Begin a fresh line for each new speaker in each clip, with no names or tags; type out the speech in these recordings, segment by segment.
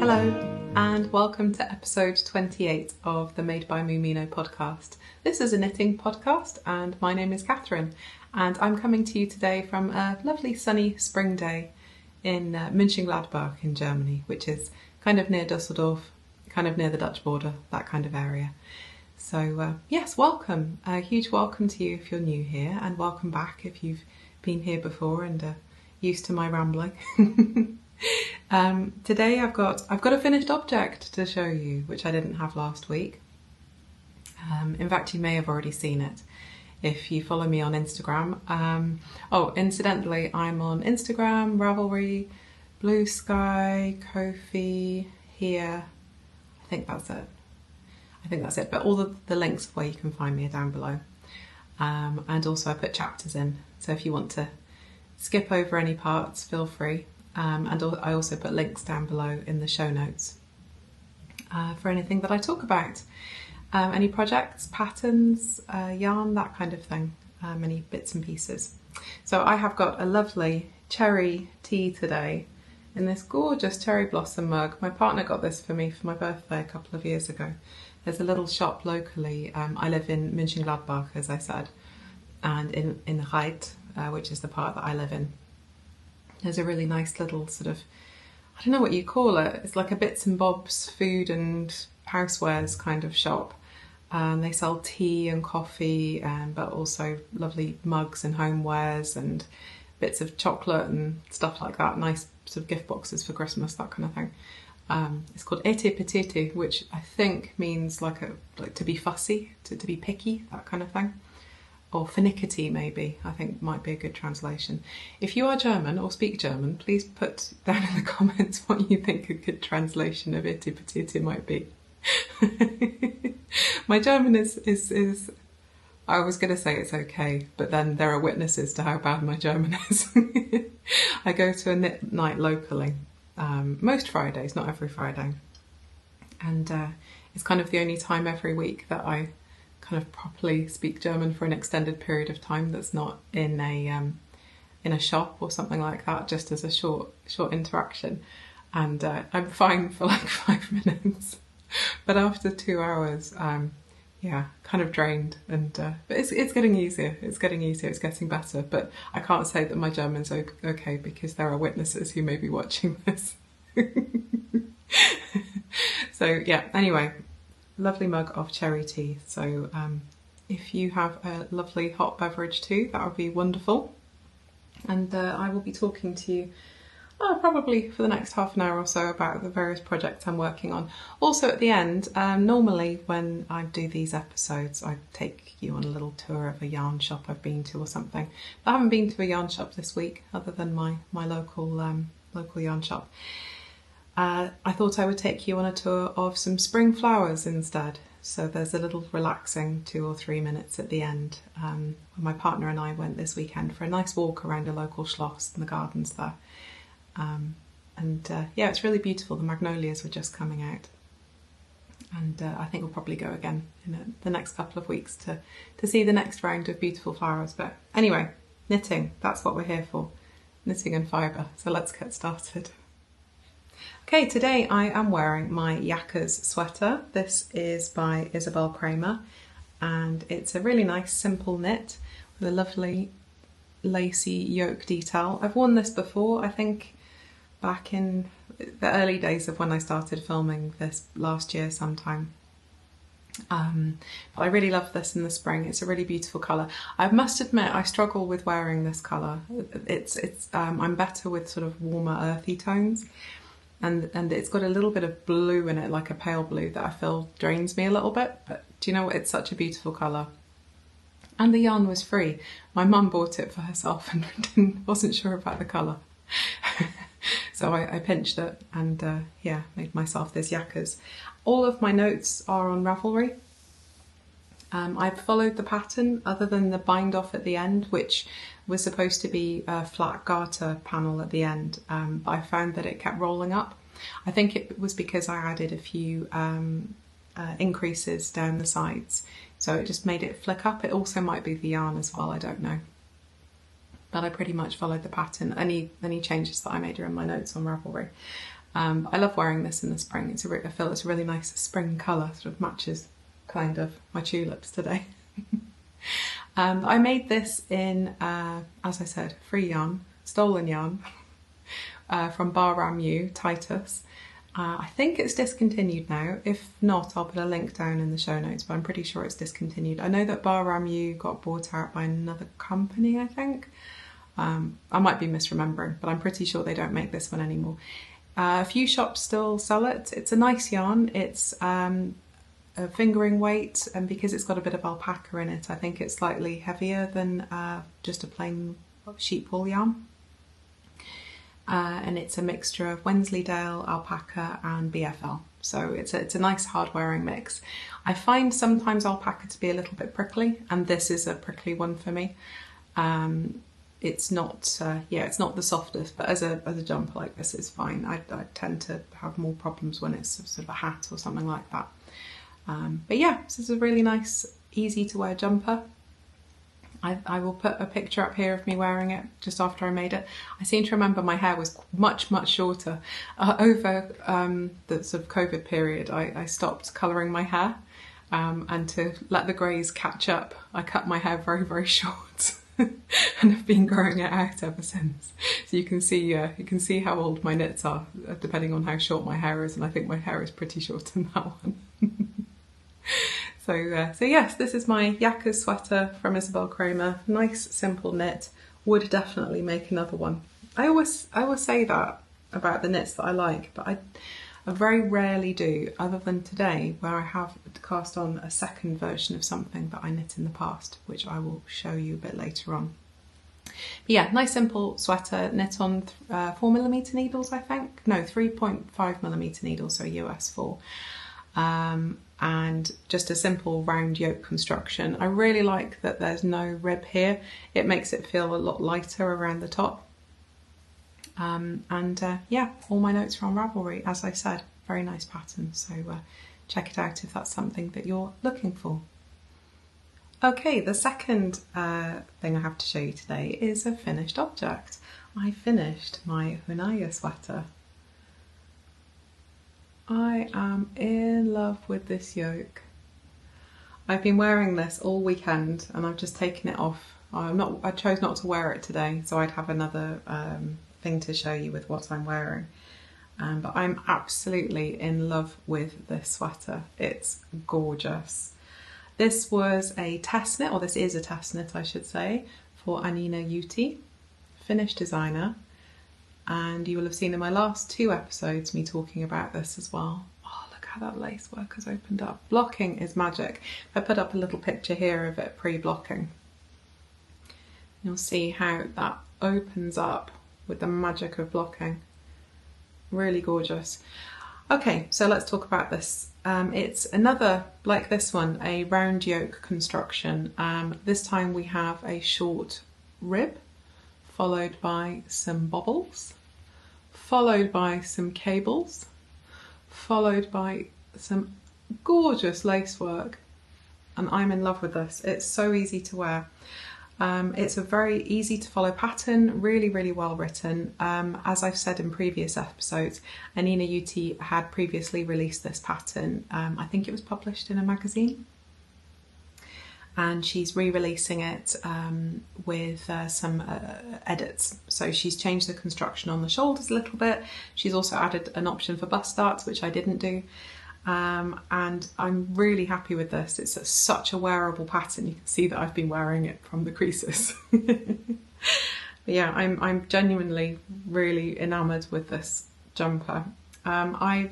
Hello and welcome to episode 28 of the Made by Mumino podcast. This is a knitting podcast and my name is Kathryn and I'm coming to you today from a lovely sunny spring day in Mönchengladbach in Germany, which is kind of near Dusseldorf, kind of near the Dutch border, that kind of area. So yes, welcome. A huge welcome to you if you're new here, and welcome back if you've been here before and used to my rambling. Today I've got a finished object to show you, which I didn't have last week. In fact, you may have already seen it if you follow me on Instagram. Incidentally, I'm on Instagram, Ravelry, Blue Sky, Ko-fi, here. I think that's it. But all the links of where you can find me are down below. And also I put chapters in, so if you want to skip over any parts, feel free. And I also put links down below in the show notes for anything that I talk about. Any projects, patterns, yarn, that kind of thing, any bits and pieces. So I have got a lovely cherry tea today in this gorgeous cherry blossom mug. My partner got this for me for my birthday a couple of years ago. There's a little shop locally. I live in Mönchengladbach, as I said, and in Reit, which is the part that I live in. There's a really nice little sort of, I don't know what you call it, it's like a bits and bobs food and housewares kind of shop. They sell tea and coffee, but also lovely mugs and homewares and bits of chocolate and stuff like that. Nice sort of gift boxes for Christmas, that kind of thing. It's called été petite, which I think means like to be fussy, to be picky, that kind of thing. Or finicky maybe, I think might be a good translation. If you are German or speak German, please put down in the comments what you think a good translation of été petite might be. My German is I was going to say it's okay, but then there are witnesses to how bad my German is. I go to a knit night locally, most Fridays, not every Friday. And it's kind of the only time every week that I kind of properly speak German for an extended period of time that's not in a shop or something like that, just as a short interaction. And I'm fine for like 5 minutes, but after 2 hours, kind of drained. And but it's getting easier. It's getting better. But I can't say that my German's okay because there are witnesses who may be watching this. So yeah. Anyway. Lovely mug of cherry tea. So if you have a lovely hot beverage too, that would be wonderful. And I will be talking to you probably for the next half an hour or so about the various projects I'm working on. Also at the end, normally when I do these episodes, I take you on a little tour of a yarn shop I've been to or something. But I haven't been to a yarn shop this week other than my local yarn shop. I thought I would take you on a tour of some spring flowers instead. So there's a little relaxing 2 or 3 minutes at the end. My partner and I went this weekend for a nice walk around a local schloss and the gardens there. It's really beautiful. The magnolias were just coming out. And I think we'll probably go again in the next couple of weeks to see the next round of beautiful flowers. But anyway, knitting, that's what we're here for. Knitting and fibre. So let's get started. Okay, today I am wearing my Hunaja Sweater. This is by Isabel Kramer and it's a really nice simple knit with a lovely lacy yoke detail. I've worn this before, I think back in the early days of when I started filming this last year sometime. But I really love this in the spring. It's a really beautiful colour. I must admit I struggle with wearing this colour. I'm better with sort of warmer earthy tones. And it's got a little bit of blue in it, like a pale blue, that I feel drains me a little bit. But do you know what? It's such a beautiful colour. And the yarn was free. My mum bought it for herself and wasn't sure about the colour. So I pinched it and made myself this Hunajas. All of my notes are on Ravelry. I've followed the pattern other than the bind off at the end, which was supposed to be a flat garter panel at the end, but I found that it kept rolling up. I think it was because I added a few increases down the sides, so it just made it flick up. It also might be the yarn as well, I don't know. But I pretty much followed the pattern. Any changes that I made are in my notes on Ravelry. I love wearing this in the spring. I feel it's a really nice spring colour, sort of matches kind of my tulips today. I made this in, as I said, free yarn, stolen yarn from Bar Ramu, Titus. I think it's discontinued now. If not, I'll put a link down in the show notes, but I'm pretty sure it's discontinued. I know that Bar Ramu got bought out by another company, I think. I might be misremembering, but I'm pretty sure they don't make this one anymore. A few shops still sell it. It's a nice yarn. It's a fingering weight, and because it's got a bit of alpaca in it, I think it's slightly heavier than just a plain sheep wool yarn. And it's a mixture of Wensleydale, alpaca and BFL. So it's a nice hard wearing mix. I find sometimes alpaca to be a little bit prickly, and this is a prickly one for me. It's not, it's not the softest, but as a jumper like this, it's fine. I tend to have more problems when it's sort of a hat or something like that. But yeah, this is a really nice, easy to wear jumper. I will put a picture up here of me wearing it just after I made it. I seem to remember my hair was much, much shorter. Over the sort of COVID period, I stopped colouring my hair, and to let the greys catch up, I cut my hair very, very short. And I've been growing it out ever since. So you can see how old my knits are, depending on how short my hair is, and I think my hair is pretty short in that one. So yes, this is my Hunaja sweater from Isabel Kramer. Nice, simple knit. Would definitely make another one. I always say that about the knits that I like, but I very rarely do, other than today, where I have cast on a second version of something that I knit in the past, which I will show you a bit later on. But yeah, nice simple sweater, knit on 4mm needles, I think. No, 3.5mm needles, so US 4. And just a simple round yoke construction. I really like that there's no rib here. It makes it feel a lot lighter around the top. Yeah, all my notes are on Ravelry, as I said. Very nice pattern, so check it out if that's something that you're looking for. Okay, the second thing I have to show you today is a finished object. I finished my Hunaja sweater. I am in love with this yoke. I've been wearing this all weekend and I've just taken it off. I chose not to wear it today, so I'd have another thing to show you with what I'm wearing. But I'm absolutely in love with this sweater. It's gorgeous. This was a test knit, or this is a test knit I should say, for Anniina Juuti, Finnish designer. And you will have seen in my last 2 episodes me talking about this as well. Oh, look how that lace work has opened up. Blocking is magic. I put up a little picture here of it pre-blocking. You'll see how that opens up with the magic of blocking. Really gorgeous. Okay, so let's talk about this. It's another, like this one, a round yoke construction. This time we have a short rib, followed by some bobbles, followed by some cables, followed by some gorgeous lace work, and I'm in love with this. It's so easy to wear. It's a very easy to follow pattern, really, really well written. As I've said in previous episodes, Anniina Juuti had previously released this pattern. I think it was published in a magazine. And she's re-releasing it with some edits. So she's changed the construction on the shoulders a little bit. She's also added an option for bust darts, which I didn't do. And I'm really happy with this. It's such a wearable pattern. You can see that I've been wearing it from the creases. But yeah, I'm genuinely really enamoured with this jumper. Oh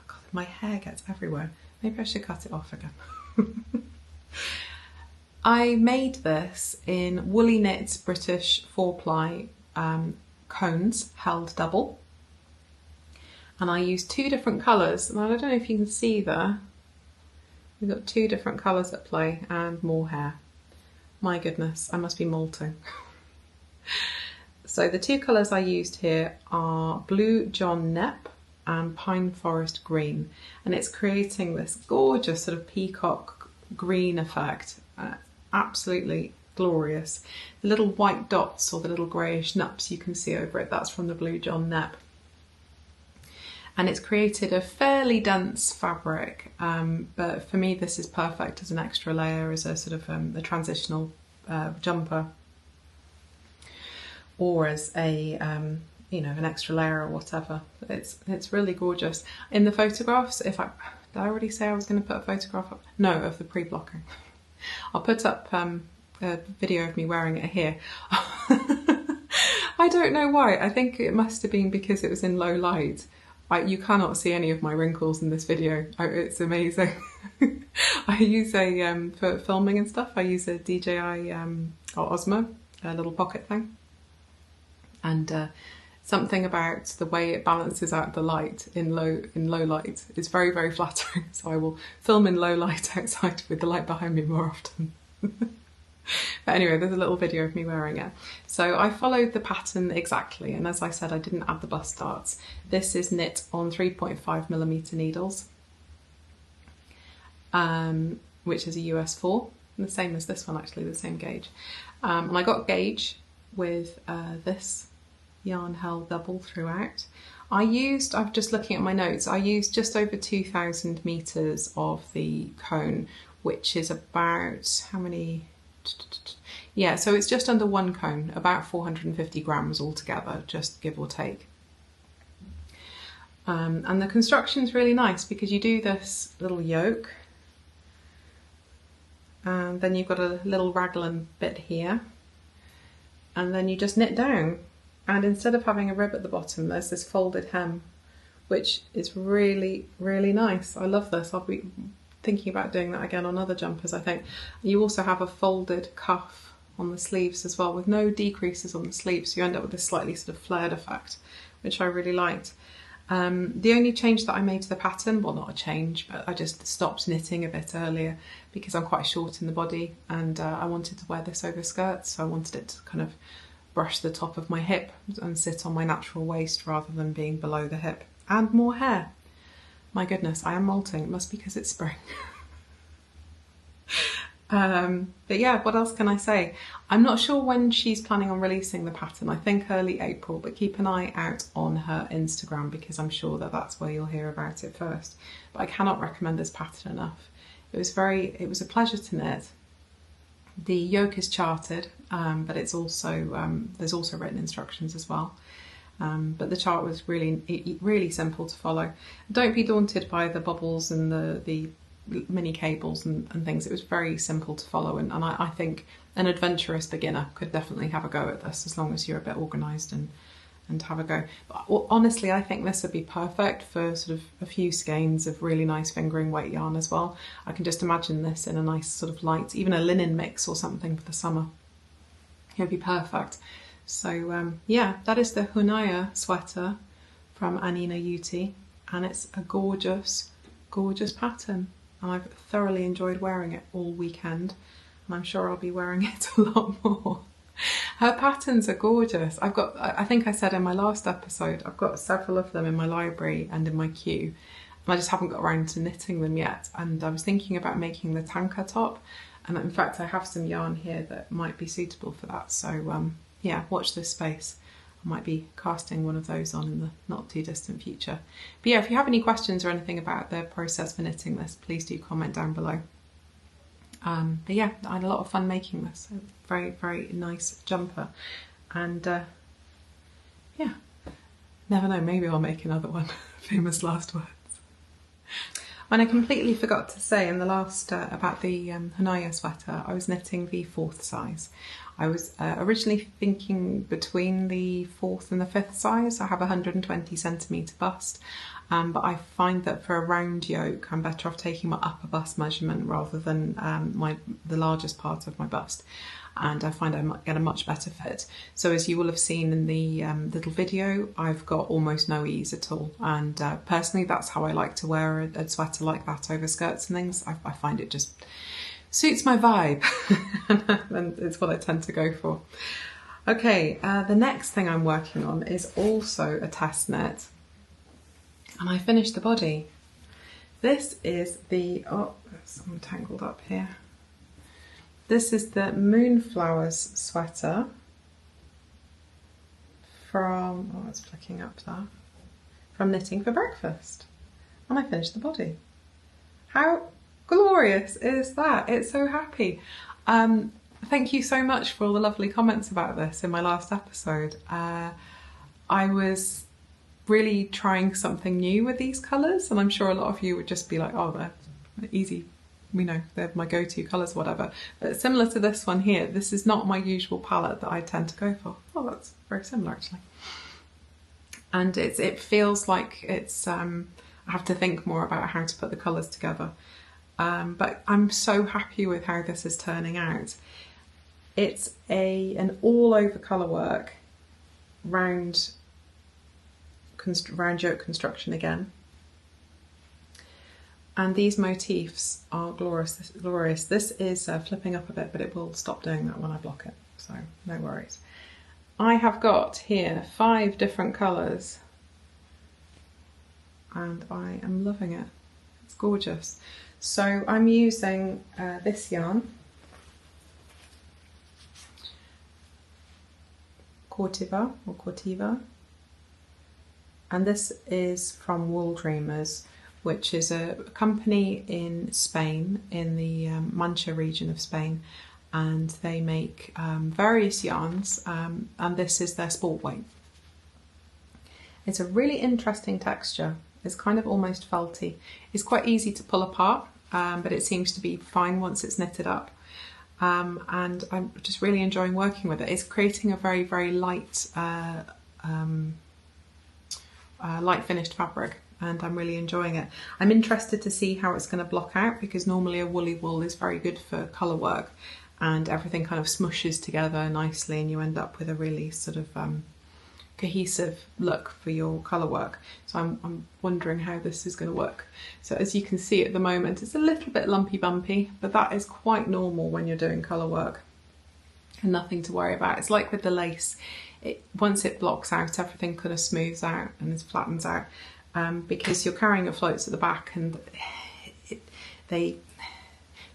God, my hair gets everywhere. Maybe I should cut it off again. I made this in Woolly Knits British 4-ply cones held double, and I used 2 different colours, and I don't know if you can see there, we've got 2 different colours at play and more hair. My goodness, I must be molting. So the 2 colours I used here are Blue John Nep and Pine Forest Green, and it's creating this gorgeous sort of peacock green effect. Absolutely glorious. The little white dots or the little greyish nups you can see over it, that's from the Blue John Nep. and it's created a fairly dense fabric, but for me this is perfect as an extra layer, as a sort of a transitional jumper, or as a you know, an extra layer or whatever. It's really gorgeous. In the photographs, did I already say I was going to put a photograph up? No, of the pre-blocking. I'll put up a video of me wearing it here. I don't know why. I think it must have been because it was in low light. You cannot see any of my wrinkles in this video. It's amazing. I use for filming and stuff, I use a DJI or Osmo, a little pocket thing. And something about the way it balances out the light in low light is very, very flattering. So I will film in low light outside with the light behind me more often. But anyway, there's a little video of me wearing it. So I followed the pattern exactly, and as I said, I didn't add the bust darts. This is knit on 3.5mm needles, which is a US 4, the same as this one actually, the same gauge. And I got gauge with this yarn held double throughout. I'm just looking at my notes, I used just over 2,000 meters of the cone, which is about, how many? Yeah, so it's just under one cone, about 450 grams altogether, just give or take. And the construction's really nice because you do this little yoke, and then you've got a little raglan bit here, and then you just knit down. And instead of having a rib at the bottom, there's this folded hem, which is really, really nice. I love this. I'll be thinking about doing that again on other jumpers, I think. You also have a folded cuff on the sleeves as well, with no decreases on the sleeves. So you end up with this slightly sort of flared effect, which I really liked. The only change that I made to the pattern, well, not a change, but I just stopped knitting a bit earlier because I'm quite short in the body, and I wanted to wear this over skirts, so I wanted it to kind of brush the top of my hip and sit on my natural waist rather than being below the hip. And more hair. My goodness, I am molting. It must be because it's spring. But yeah, what else can I say? I'm not sure when she's planning on releasing the pattern. I think early April, but keep an eye out on her Instagram because I'm sure that that's where you'll hear about it first. But I cannot recommend this pattern enough. It was a pleasure to knit. The yoke is charted, but it's also there's also written instructions as well. But the chart was really simple to follow. Don't be daunted by the bobbles and the mini cables and things. It was very simple to follow, and I think an adventurous beginner could definitely have a go at this as long as you're a bit organised and have a go. But honestly, I think this would be perfect for sort of a few skeins of really nice fingering weight yarn as well. I can just imagine this in a nice sort of light, even a linen mix or something for the summer. It would be perfect. So yeah, that is the Hunaja sweater from Anniina Juuti, and it's a gorgeous, gorgeous pattern. And I've thoroughly enjoyed wearing it all weekend, and I'm sure I'll be wearing it a lot more. Her patterns are gorgeous. I think I said in my last episode, I've got several of them in my library and in my queue, and I just haven't got around to knitting them yet. And I was thinking about making the tanka top, and in fact I have some yarn here that might be suitable for that. So yeah, watch this space. I might be casting one of those on in the not too distant future. But yeah, if you have any questions or anything about the process for knitting this, please do comment down below. But yeah, I had a lot of fun making this. Very, very nice jumper. And yeah, never know, maybe I'll make another one. Famous last words. And I completely forgot to say in the last about the Hunaja sweater, I was knitting the 4th size. I was originally thinking between the 4th and the 5th size. I have a 120 centimetre bust, but I find that for a round yoke, I'm better off taking my upper bust measurement rather than the largest part of my bust. And I find I get a much better fit. So as you will have seen in the little video, I've got almost no ease at all. And personally, that's how I like to wear a sweater like that over skirts and things. I find it just suits my vibe, and it's what I tend to go for. Okay, the next thing I'm working on is also a test knit, and I finished the body. This is the, oh, I'm tangled up here. This is the Moon Flowers sweater from, oh, it's flicking up there. from Knitting for Breakfast. And I finished the body. How glorious is that? It's so happy. Thank you so much for all the lovely comments about this in my last episode. I was really trying something new with these colours, and I'm sure a lot of you would just be like, oh, they're easy, you know, they're my go-to colours, whatever. But similar to this one here, this is not my usual palette that I tend to go for. Oh, that's very similar actually. And it feels like it's, I have to think more about how to put the colours together. But I'm so happy with how this is turning out. It's an all-over colour work, round yoke construction again. And these motifs are glorious. This is flipping up a bit, but it will stop doing that when I block it, so no worries. I have got here 5 different colours and I am loving it. It's gorgeous. So I'm using this yarn, Cortiva, and this is from Wool Dreamers, which is a company in Spain, in the Mancha region of Spain, and they make various yarns, and this is their sport weight. It's a really interesting texture. It's kind of almost felty. It's quite easy to pull apart, but it seems to be fine once it's knitted up. And I'm just really enjoying working with it. It's creating a very, very light, light finished fabric, and I'm really enjoying it. I'm interested to see how it's going to block out, because normally a woolly wool is very good for colour work and everything kind of smushes together nicely and you end up with a really sort of cohesive look for your colour work. So I'm wondering how this is going to work. So as you can see at the moment, it's a little bit lumpy bumpy, but that is quite normal when you're doing colour work and nothing to worry about. It's like with the lace. Once it blocks out, everything kind of smooths out and flattens out, because you're carrying your floats at the back, and they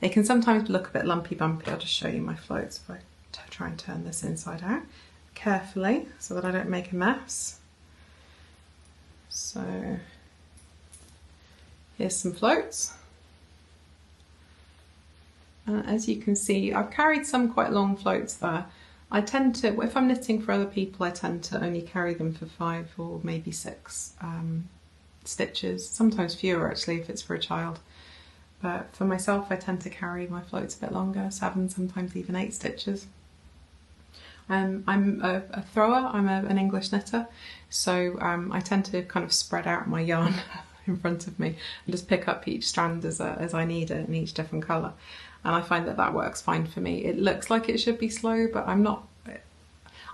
can sometimes look a bit lumpy bumpy. I'll just show you my floats if I try and turn this inside out carefully so that I don't make a mess. So here's some floats. As you can see, I've carried some quite long floats there. I tend to, if I'm knitting for other people, I tend to only carry them for 5 or maybe 6 stitches, sometimes fewer actually if it's for a child. But for myself, I tend to carry my floats a bit longer, 7, sometimes even 8 stitches. I'm a thrower, I'm an English knitter, so I tend to kind of spread out my yarn in front of me and just pick up each strand as I need it in each different colour. And I find that that works fine for me. It looks like it should be slow, but I'm not.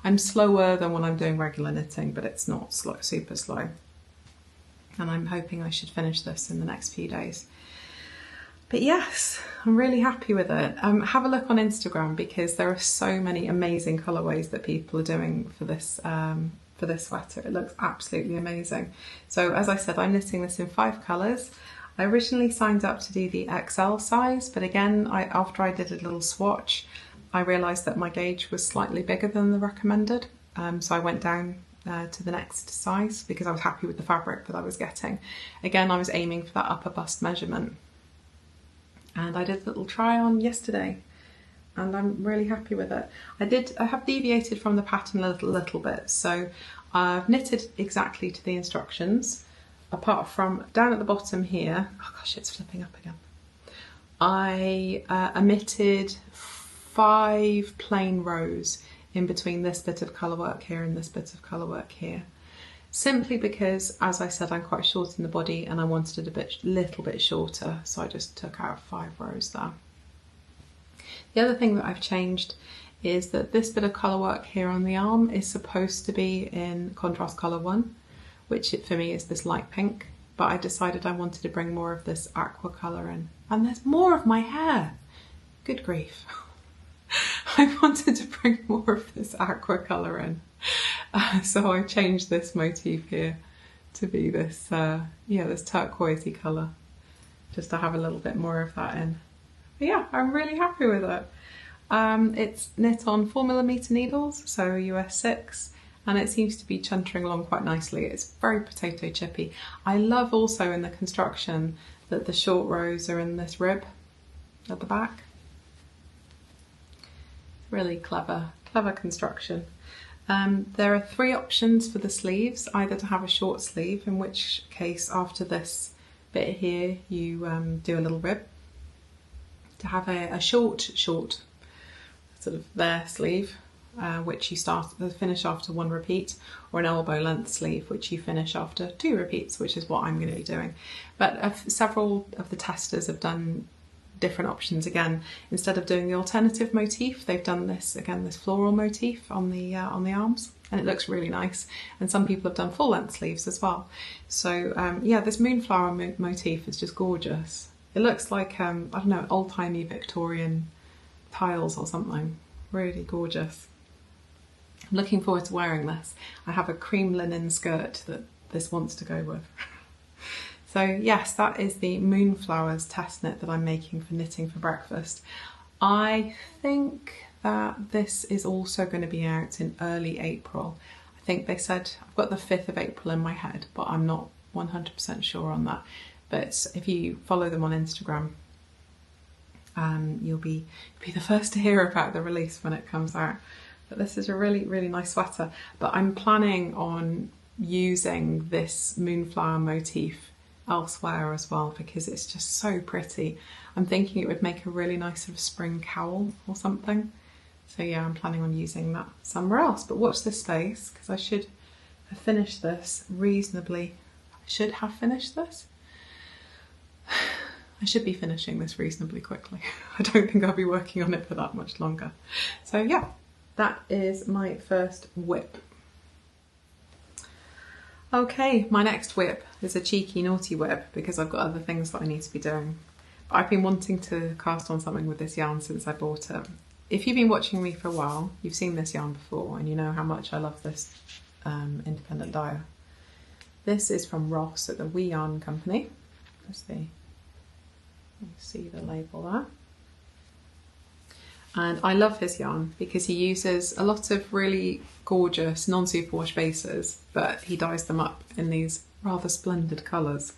I'm slower than when I'm doing regular knitting, but it's not slow, super slow. And I'm hoping I should finish this in the next few days. But yes, I'm really happy with it. Have a look on Instagram, because there are so many amazing colourways that people are doing for this sweater. It looks absolutely amazing. So as I said, I'm knitting this in 5 colours. I originally signed up to do the XL size, but again, after I did a little swatch, I realised that my gauge was slightly bigger than the recommended. So I went down to the next size because I was happy with the fabric that I was getting. Again, I was aiming for that upper bust measurement. And I did a little try on yesterday, and I'm really happy with it. I have deviated from the pattern a little bit, so I've knitted exactly to the instructions, apart from down at the bottom here. Oh gosh, it's flipping up again. I omitted 5 plain rows in between this bit of colour work here and this bit of colour work here. Simply because, as I said, I'm quite short in the body and I wanted it a little bit shorter, so I just took out 5 rows there. The other thing that I've changed is that this bit of colour work here on the arm is supposed to be in contrast colour 1, which for me is this light pink, but I decided I wanted to bring more of this aqua colour in. And there's more of my hair! Good grief. I wanted to bring more of this aqua colour in. So I changed this motif here to be this, this turquoisey colour, just to have a little bit more of that in. But yeah, I'm really happy with it. It's knit on 4mm needles, so US 6, and it seems to be chuntering along quite nicely. It's very potato chippy. I love also in the construction that the short rows are in this rib at the back. Really clever construction. There are 3 options for the sleeves, either to have a short sleeve, in which case after this bit here you do a little rib, to have a short sort of there sleeve, which you finish after 1 repeat, or an elbow length sleeve which you finish after 2 repeats, which is what I'm going to be doing. But several of the testers have done different options again. Instead of doing the alternative motif, they've done this floral motif on the arms, and it looks really nice. And some people have done full length sleeves as well. So yeah, this moonflower motif is just gorgeous. It looks like I don't know, old-timey Victorian tiles or something. Really gorgeous. I'm looking forward to wearing this. I have a cream linen skirt that this wants to go with. So yes, that is the Moonflowers test knit that I'm making for knitting for breakfast. I think that this is also going to be out in early April. I think they said, I've got the 5th of April in my head, but I'm not 100% sure on that. But if you follow them on Instagram, you'll be the first to hear about the release when it comes out. But this is a really, really nice sweater. But I'm planning on using this moonflower motif elsewhere as well, because it's just so pretty. I'm thinking it would make a really nice sort of spring cowl or something. So yeah, I'm planning on using that somewhere else. But watch this space, because I should have finished this reasonably. I should be finishing this reasonably quickly. I don't think I'll be working on it for that much longer. So yeah, that is my first WIP. Okay, my next WIP is a cheeky, naughty WIP because I've got other things that I need to be doing. But I've been wanting to cast on something with this yarn since I bought it. If you've been watching me for a while, you've seen this yarn before and you know how much I love this independent dyer. This is from Ross at the WE Yarn Company. Let's see the label there. And I love his yarn because he uses a lot of really gorgeous non-superwash bases, but he dyes them up in these rather splendid colours.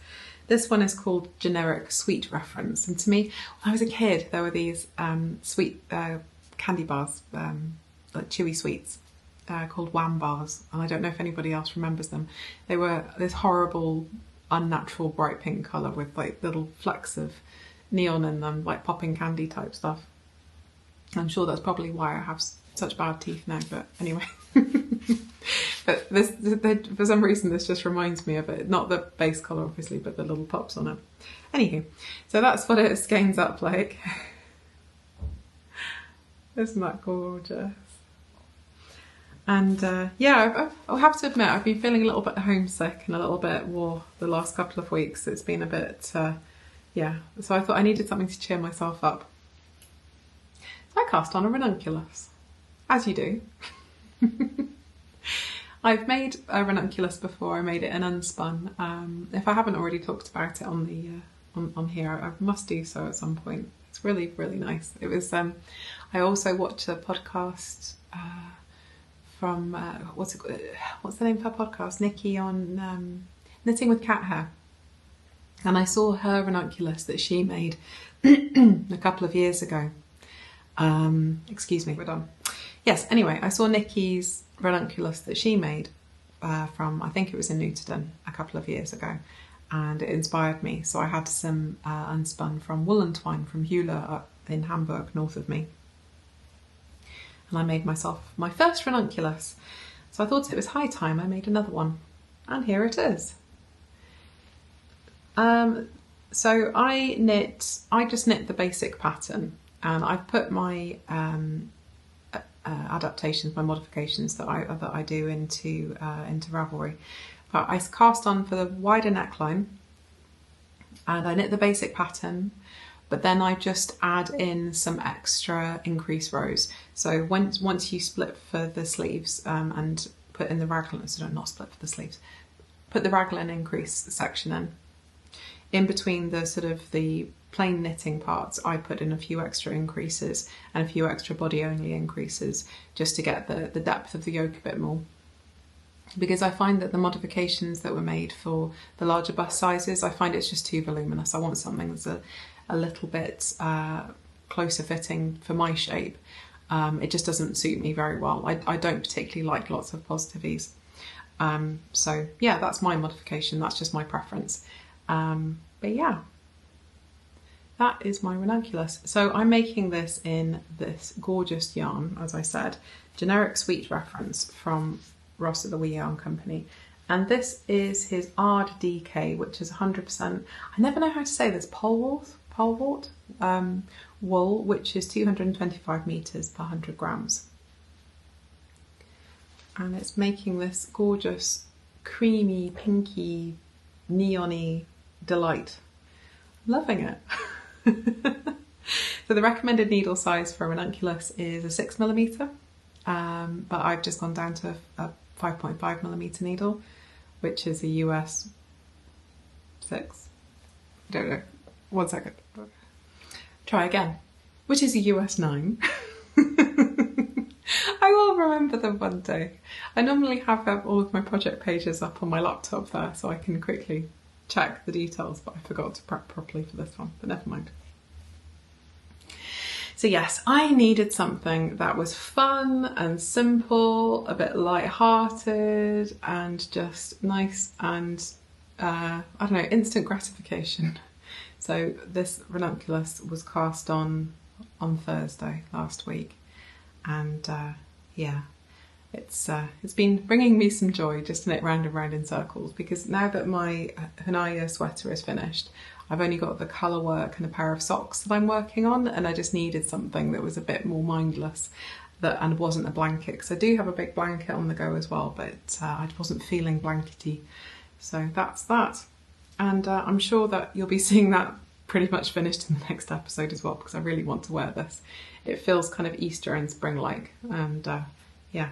This one is called Generic Sweet Reference, and to me, when I was a kid, there were these sweet candy bars, like chewy sweets, called Wham bars, and I don't know if anybody else remembers them. They were this horrible, unnatural bright pink colour with like little flecks of neon in them, like popping candy type stuff. I'm sure that's probably why I have such bad teeth now, but anyway. But this, for some reason, this just reminds me of it. Not the base colour, obviously, but the little pops on it. Anywho, so that's what it skeins up like. Isn't that gorgeous? And yeah, I'll have to admit, I've been feeling a little bit homesick and a little bit war the last couple of weeks. It's been a bit, yeah. So I thought I needed something to cheer myself up. I cast on a ranunculus, as you do. I've made a ranunculus before. I made it in unspun. If I haven't already talked about it on the on here, I must do so at some point. It's really, really nice. It was. I also watched a podcast from what's the name of her podcast? Nikki on Knitting with Cat Hair, and I saw her ranunculus that she made a couple of years ago. Excuse me, we're done. Yes, anyway, I saw Nikki's ranunculus that she made from, I think it was in Newton a couple of years ago, and it inspired me. So I had some unspun from woolen twine from Jule up in Hamburg, north of me. And I made myself my first ranunculus. So I thought it was high time I made another one. And here it is. So I just knit the basic pattern. And I've put my adaptations, my modifications that I do into Ravelry. But I cast on for the wider neckline, and I knit the basic pattern. But then I just add in some extra increase rows. So once you split for the sleeves and put in the raglan, so not split for the sleeves, put the raglan increase section in between the sort of the plain knitting parts, I put in a few extra increases and a few extra body only increases just to get the depth of the yoke a bit more. because I find that the modifications that were made for the larger bust sizes, I find it's just too voluminous. I want something that's a little bit closer fitting for my shape. It just doesn't suit me very well. I don't particularly like lots of positive ease. So yeah, that's my modification. That's just my preference. But yeah, that is my ranunculus. So I'm making this in this gorgeous yarn, as I said, generic sweet reference from Ross at the Wee Yarn Company. And this is his Ard DK, which is 100%, I never know how to say this, polewort wool, which is 225 meters per 100 grams. And it's making this gorgeous, creamy, pinky, neon-y delight. Loving it. So the recommended needle size for a ranunculus is a 6mm, but I've just gone down to a 5.5mm needle, which is a US 6. I don't know. 1 second. Try again. Which is a US 9. I will remember them one day. I normally have all of my project pages up on my laptop there so I can quickly check the details, but I forgot to prep properly for this one, but never mind. So yes, I needed something that was fun and simple, a bit light-hearted and just nice and, I don't know, instant gratification. So this ranunculus was cast on Thursday last week, and yeah, it's been bringing me some joy just to knit round and round in circles, because now that my Hunaja sweater is finished, I've only got the colour work and a pair of socks that I'm working on, and I just needed something that was a bit more mindless and wasn't a blanket, because I do have a big blanket on the go as well, but I wasn't feeling blankety. So that's that. And I'm sure that you'll be seeing that pretty much finished in the next episode as well, because I really want to wear this. It feels kind of Easter and spring-like, and yeah.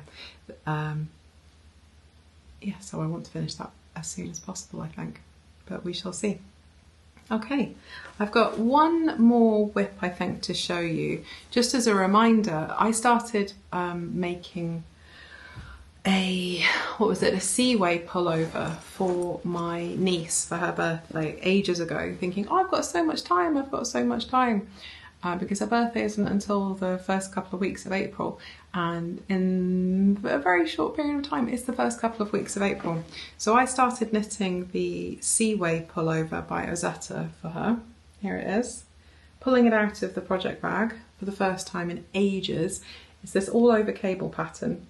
Yeah, so I want to finish that as soon as possible, I think, but we shall see. Okay, I've got one more WIP, I think, to show you. Just as a reminder, I started making a Seaway pullover for my niece for her birthday ages ago, thinking, oh, I've got so much time, because her birthday isn't until the first couple of weeks of April, and in a very short period of time it's the first couple of weeks of April. So I started knitting the Seaway pullover by Ozetta for her. Here it is. Pulling it out of the project bag for the first time in ages. It's this all over cable pattern.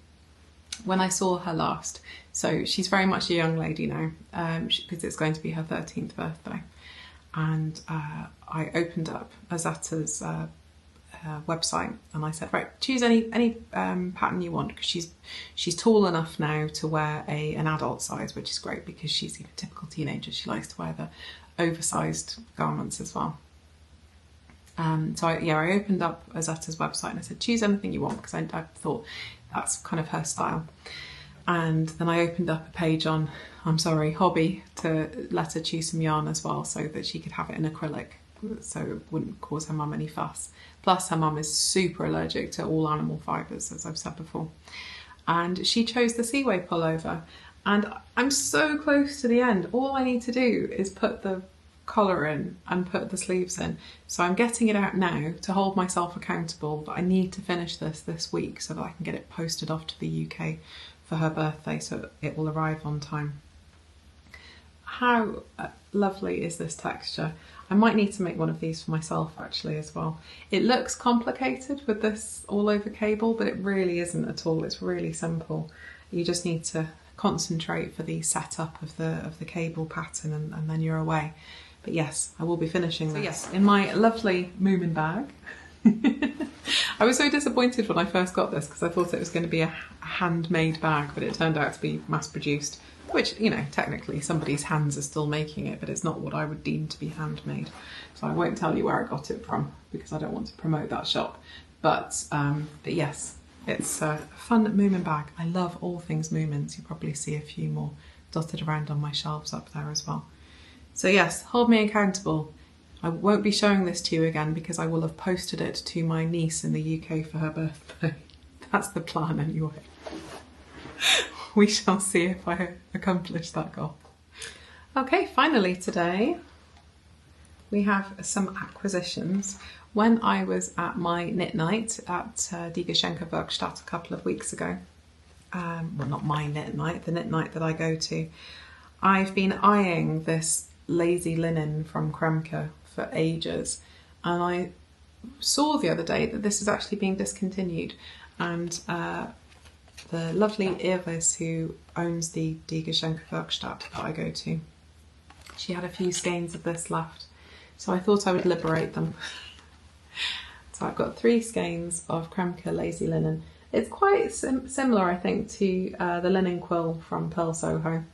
When I saw her last, so she's very much a young lady now, because it's going to be her 13th birthday. And I opened up Ozetta's website, and I said, right, choose any pattern you want, because she's tall enough now to wear an adult size, which is great because she's a typical teenager. She likes to wear the oversized garments as well. So I opened up Ozetta's website and I said, choose anything you want, because I thought that's kind of her style. And then I opened up a page on, Hobby, to let her choose some yarn as well, so that she could have it in acrylic, so it wouldn't cause her mum any fuss. Plus her mum is super allergic to all animal fibres, as I've said before. And she chose the Seaway pullover, and I'm so close to the end. All I need to do is put the collar in and put the sleeves in. So I'm getting it out now to hold myself accountable, but I need to finish this week so that I can get it posted off to the UK for her birthday, so it will arrive on time. How lovely is this texture? I might need to make one of these for myself actually as well. It looks complicated with this all over cable, but it really isn't at all. It's really simple. You just need to concentrate for the setup of the cable pattern, and then you're away. But yes, I will be finishing this. So yes, in my lovely Moomin bag. I was so disappointed when I first got this, because I thought it was going to be a handmade bag, but it turned out to be mass-produced, which, you know, technically somebody's hands are still making it, but it's not what I would deem to be handmade. So I won't tell you where I got it from, because I don't want to promote that shop. But yes, it's a fun Moomin bag. I love all things Moomins. You probably see a few more dotted around on my shelves up there as well. So yes, hold me accountable. I won't be showing this to you again, because I will have posted it to my niece in the UK for her birthday. That's the plan anyway. we shall see if I accomplish that goal. Okay, finally today we have some acquisitions. When I was at my knit night at Die Geschenke-Werkstatt a couple of weeks ago, well, not my knit night, the knit night that I go to, I've been eyeing this lazy linen from Kremke for ages, and I saw the other day that this is actually being discontinued, and the lovely Iris, who owns the Die Geschenke-Werkstatt that I go to, she had a few skeins of this left, so I thought I would liberate them. So I've got 3 skeins of Kremke lazy linen. It's quite similar, I think, to the linen quill from Pearl Soho,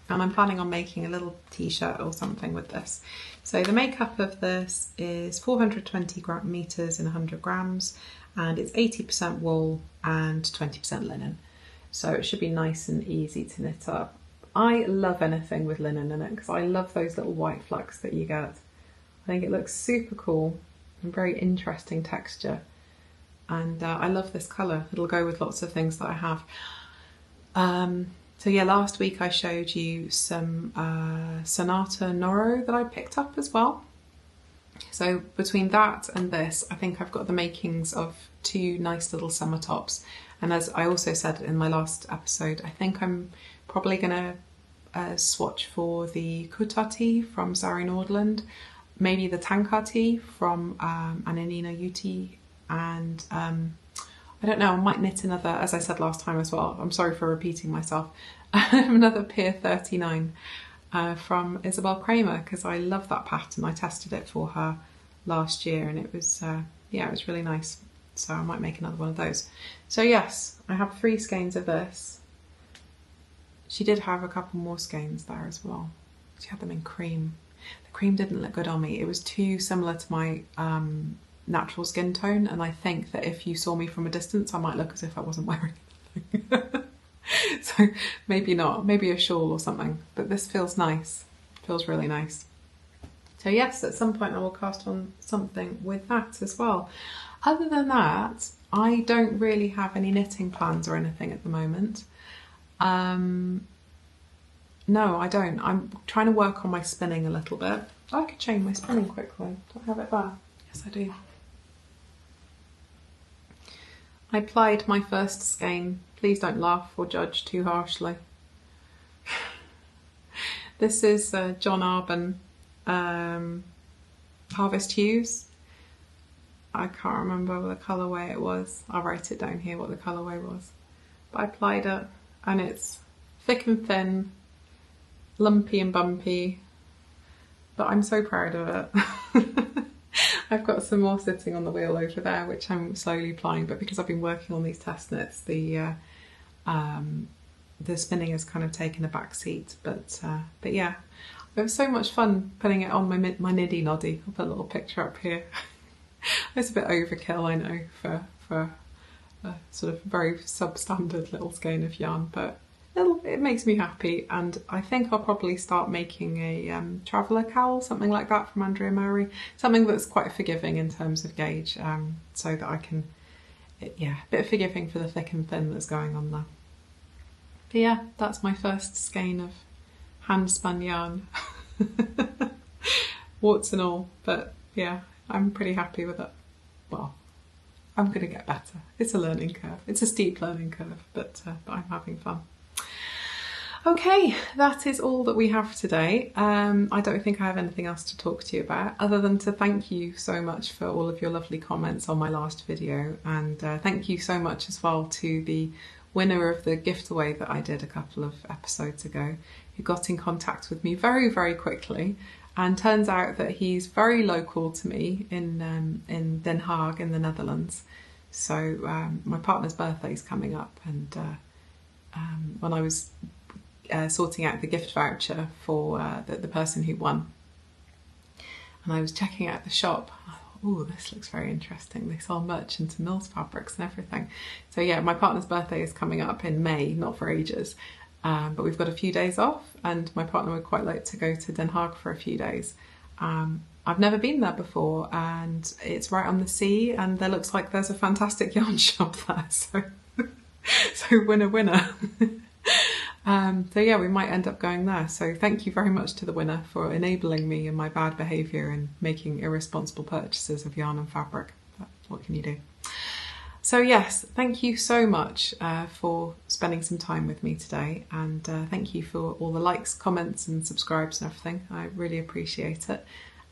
and I'm planning on making a little t-shirt or something with this. So the makeup of this is 420 meters in 100 grams, and it's 80% wool and 20% linen. So it should be nice and easy to knit up. I love anything with linen in it because I love those little white flecks that you get. I think it looks super cool and very interesting texture, and I love this colour. It'll go with lots of things that I have. So yeah, last week I showed you some Sonata Noro that I picked up as well. So between that and this, I think I've got the makings of 2 nice little summer tops. And as I also said in my last episode, I think I'm probably going to swatch for the Kutati from Sari Nordland, maybe the Tankati from Anniina Juuti, and I don't know, I might knit another, as I said last time as well, I'm sorry for repeating myself, another Pier 39 from Isabel Kramer, because I love that pattern. I tested it for her last year and it was, yeah, it was really nice. So I might make another one of those. So yes, I have 3 skeins of this. She did have a couple more skeins there as well. She had them in cream. The cream didn't look good on me. It was too similar to my natural skin tone, and I think that if you saw me from a distance I might look as if I wasn't wearing anything. So maybe not, maybe a shawl or something, but this feels nice, feels really nice. So yes, at some point I will cast on something with that as well. Other than that, I don't really have any knitting plans or anything at the moment. No, I don't. I'm trying to work on my spinning a little bit. I could change my spinning quickly. Do I have it there? Yes, I do. I plied my first skein. Please don't laugh or judge too harshly. This is John Arbon Harvest Hues. I can't remember the colourway it was. I'll write it down here what the colourway was. But I plied it, and it's thick and thin, lumpy and bumpy, but I'm so proud of it. I've got some more sitting on the wheel over there, which I'm slowly plying, but because I've been working on these test knits, the spinning has kind of taken a back seat. But yeah, it was so much fun putting it on my niddy noddy. I'll put a little picture up here. It's a bit overkill, I know, for a sort of very substandard little skein of yarn, but it makes me happy, and I think I'll probably start making a traveller cowl, something like that from Andrea Murray, something that's quite forgiving in terms of gauge, so that I can, yeah, a bit forgiving for the thick and thin that's going on there. But yeah, that's my first skein of hand spun yarn, warts and all, but yeah, I'm pretty happy with it. Well, I'm going to get better. It's a learning curve. It's a steep learning curve, but I'm having fun. Okay, that is all that we have today. I don't think I have anything else to talk to you about other than to thank you so much for all of your lovely comments on my last video, and thank you so much as well to the winner of the giveaway that I did a couple of episodes ago, who got in contact with me very, very quickly, and turns out that he's very local to me in Den Haag in the Netherlands. So my partner's birthday is coming up, and when I was sorting out the gift voucher for the person who won, and I was checking out the shop, I thought, oh, this looks very interesting. They sell merchant and Mills fabrics and everything. So yeah, my partner's birthday is coming up in May, not for ages, but we've got a few days off, and my partner would quite like to go to Den Haag for a few days. I've never been there before, and it's right on the sea, and there looks like there's a fantastic yarn shop there, so So winner, winner. So yeah, we might end up going there. So thank you very much to the winner for enabling me in my bad behaviour and making irresponsible purchases of yarn and fabric. But what can you do? So yes, thank you so much for spending some time with me today, and thank you for all the likes, comments and subscribes and everything. I really appreciate it.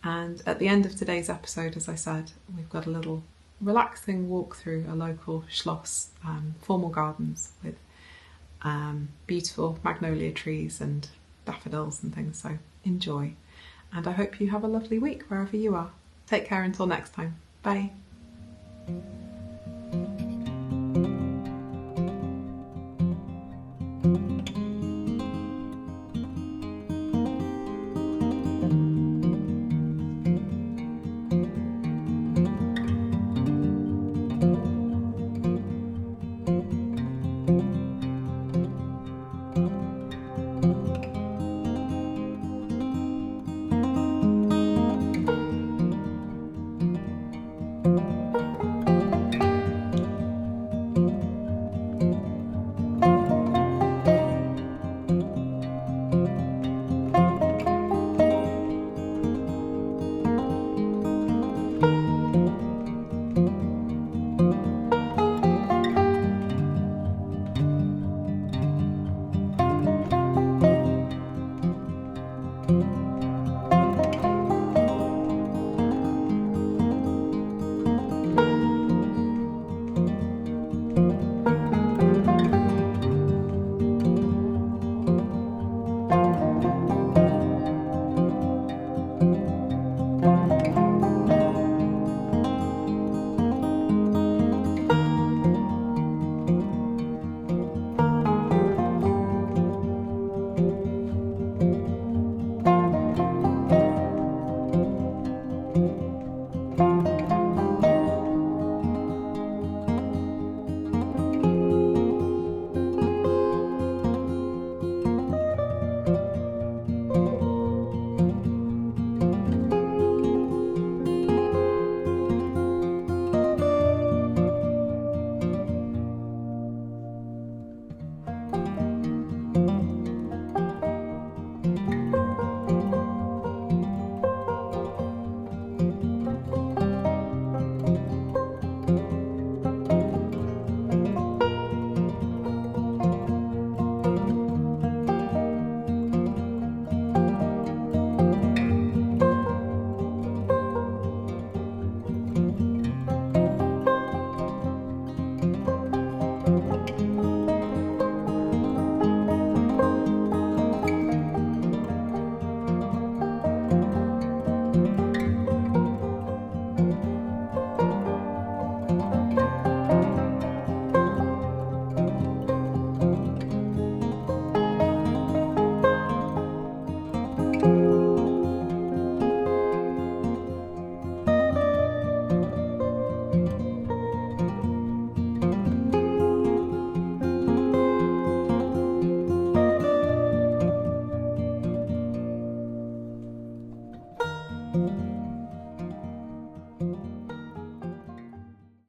And at the end of today's episode, as I said, we've got a little relaxing walk through a local Schloss, formal gardens with beautiful magnolia trees and daffodils and things, so enjoy. And I hope you have a lovely week wherever you are. Take care until next time. Bye.